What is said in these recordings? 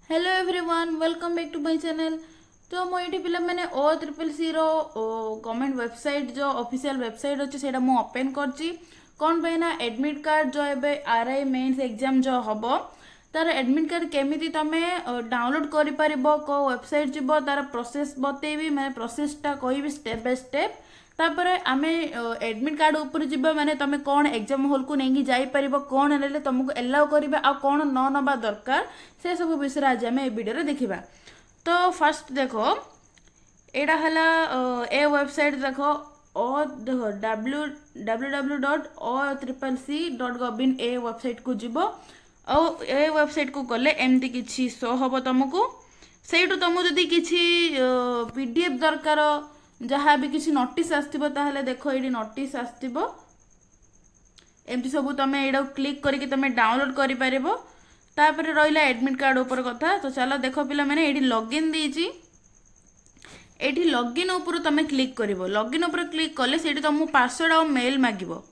Hello everyone welcome back to my channel. तो मुझे पिला मैंने OSSSC रो गवर्नमेंट वेबसाइट जो ऑफिशियल वेबसाइट अच्छी से ओपन करची कौन पे ना एडमिट कार्ड जो ए आरआई मेन्स एग्जाम जो हम तार एडमिट कार्ड केमी तुम डाउनलोड कर को वेबसाइट जीव तार प्रोसेस बतेबी मैं प्रोसेसटा कहि स्टेप बाय स्टेप तापर आमे एडमिट कार्ड ऊपर जीव माने तुम कौन एग्जाम हॉल को नहीं जापर कौन है तुमको एलाउ करेंगे आ कौन न नवा दरकार से सब विषय आज आम ए वीडियो देखा। तो फर्स्ट देखो एटा हला ए वेबसाइट देखो www.OSSSC.gov.in ए वेबसाइट को जीव आ ए वेबसाइट को गले एमती किसी शो हम तुमको से तुमको जदि किसी पीडीएफ दरकार जहाँ भी किसी नोटिस आसथिबो ताहले देखो ये नोटिस आसथिबो एमती सब तुम ये क्लिक करके तुम डाउनलोड कर पारिबो। तापर रहिला एडमिट कार्ड ऊपर कथा। तो चलो देखो पिला मैंने ये लॉगिन देजी ये लॉगिन ऊपर तुम क्लिक करिवो लॉगिन ऊपर क्लिक कले से तुमको पासवर्ड और मेल मागिबो।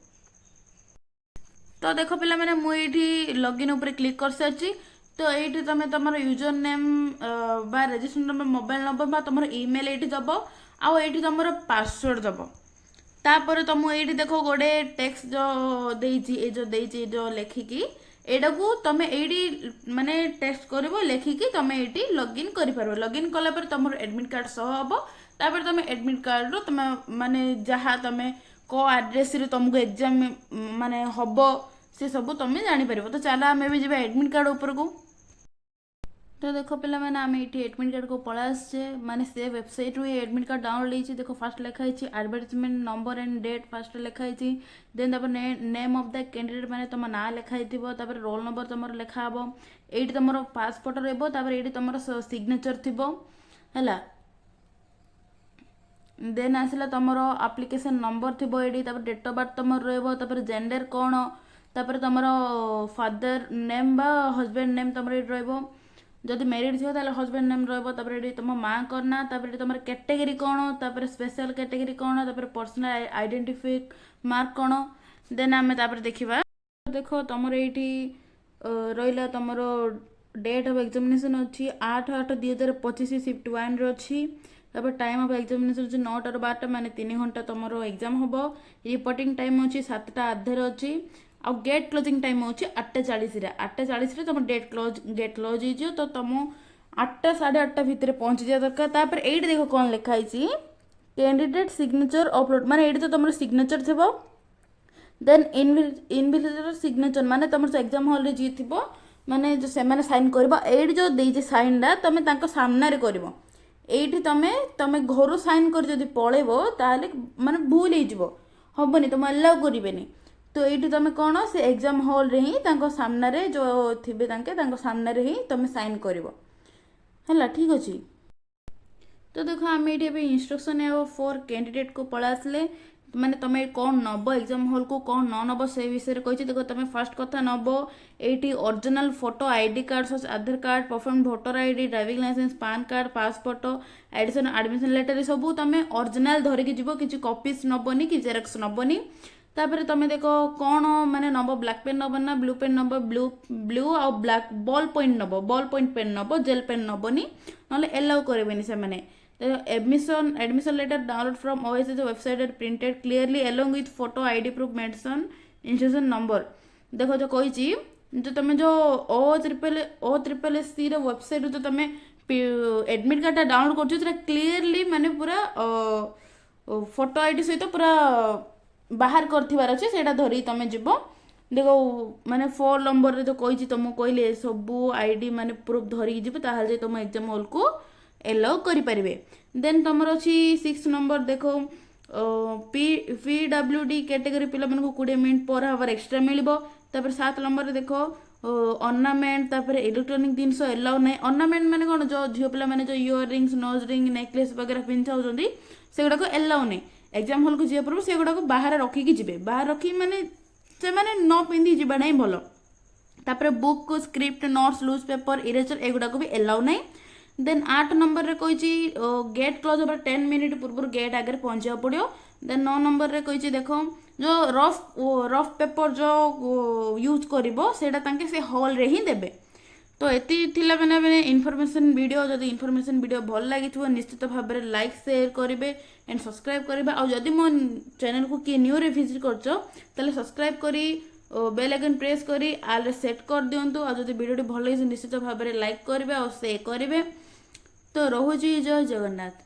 तो देखो पिला मैंने मुझे लॉगिन ऊपर क्लिक कर सारी। तो ये तुम तुम यूजर नेम बा रजिस्ट्रेशन नंबर मोबाइल नंबर बा तुम ईमेल ये दब आउ ये तुम पासवर्ड दब। तापर तुम ये देखो गोटे टेक्स्ट जो देजी जो लेखिकी एटा को तुम ये माने टेक्स्ट कर लेखिकी तुम ये लॉगिन कर लॉगिन कलापर तुम एडमिट कार्ड सह हम। तापर तुम एडमिट कार्ड रो तुम माने जहाँ तुम को एड्रेस रे तुमको एग्जाम माने हम से सब तुम जापर। तो चलो आम भी जा एडमिट कार्ड ऊपर को। तो देखो पिला मैंने आम ये एडमिट कार्ड को पड़ा आसे माने से वेबसाइट रू एडमिट कार्ड डाउनलोड होती। देखो फास्ट लिखाई advertisement number and date first लिखाई देन तापर नेम ऑफ द कैंडिडेट माने तुम ना लिखाई तापर रोल नंबर तुम लिखा हम ये तुम पासपोर्ट रहा ये तुम सिग्नेचर थी है देन आसला तुम एप्लिकेशन नंबर थी ये डेट ऑफ बर्थ तुम रहा जेंडर कौन तापर तुम फादर नेम बा हस्बैंड नेम तुम ये रहा जदि मैरिड थी हस्बैंड नेम रहा तुम माँ करना तुम कैटेगरी कौन स्पेशल कैटेगरी कौन पर्सनल आइडेंटिफाई मार्क कौन देन आम देखा। देखो तुम ये रहा तुम डेट ऑफ एग्जामिनेशन अच्छी 8/8/2025 शिफ्ट 1 अच्छी। टाइम ऑफ एग्जामिनेशन अच्छी 9 ରୁ 12 माने 3 घंटा तुम एग्जाम हम। रिपोर्टिंग टाइम अच्छी 7ଟା अधे अच्छी आ गेट क्लोजिंग टाइम अच्छी 8:40 8:40 तुम गेट क्लोज हो। तो तुम 8ଟା 8:30 भितर पहुंच जाए दरकार। तापर ये देखो कौन लिखाई कैंडिडेट सिग्नेचर अपलोड माने ये तो तुम सिग्नेचर थी देन इनविजिलेटर सिग्नेचर माने तुम एग्जाम हॉल जी थी माने जो से साइन कर जो देजी साइनटा तुम सामने कर ये तुम घर साइन कर जब पलैब ताले माने भूल होबनी तुम अलाउ करें। तो ये तुम कौन से एग्जाम हॉल रे ही सामने जो थे सामने ही तुम साइन कर ठीक अच्छे। तो देखो आम ये इंस्ट्रक्शन फॉर कैंडिडेट को पड़ा आसले माने तुम कौन नब एग्जाम हॉल को कौन न नब से विषय कही। देखो तुम फास्ट कथा नब ये original photo ID card Aadhaar card perform voter ID driving licence PAN card passport edition admission letter सब तुम ओरिजिनल धरिकी जीव किसी कॉपीज नबनी कि जेरक्स नबनी। तापर तुम देखो कौन माने नब ब्लैक पेन नब ना ब्लू पेन नब ब्लू आ black ball point nib ball point pen nib gel pen नबनी ना एलाउ करेंगे से admission letter download from OSSSC website printed clearly along with photo ID proof mention instruction number. देखो जो कही जो तुम जो OSSSC वेबसाइट जो तुम एडमिट कार्ड डाउनलोड कर क्लीयरली माने पूरा फोटो आईडी सहित पूरा बाहर कर अच्छे से धरी तुम जीव। देखो माने 4 नंबर जो कही तुमको कहले सब आईडी माने प्रूफ धरिकी जीव ताहले तुम एग्जाम हॉल को एलाउ करें। देन तुम अच्छी 6 नंबर देखो PWD कैटेगरी पिला को 20 मिनट पर आवर एक्सट्रा मिल। 7 नंबर देखो ऑर्नामेंट इलेक्ट्रोनिक जिनस एलाउ नहीं। ऑर्नामेंट माने कौन जो झील पिला जो ear rings nose ring necklace वगैरह पिंधाऊँ से गुड़ाक एलाउ नहीं। एग्जाम हॉल को जी पूर्व से गुड़ाक बाहर रखिकी जी बाहर रखी माने से माने न पिंधि जावाटा ही भल। तापर book script notes loose paper eraser एगुड़ाक भी एलाउ नहीं। देन 8 नंबर रे कही गेट क्लोज होगा 10 मिनिट पूर्व गेट आगे पहुंचा पड़ो। देन 9 नंबर रे कही देखो जो रफ पेपर जो यूज कर से हॉल रे ही देबे। तो एति थिला मैंने इनफॉरमेशन वीडियो जदि इनफॉरमेशन वीडियो भल लगी निश्चित भाव में लाइक शेयर करेंगे एंड सब्सक्राइब करेंगे और जदि मो चैनल को किए न्यू रे विजिट कर सब्सक्राइब करी बेल आइकन प्रेस करी आल सेट कर दिंतु और जदि वीडियो भल लगी निश्चित भाव में लाइक करेंगे और शेयर करेंगे तो रोहुची जय जगन्नाथ।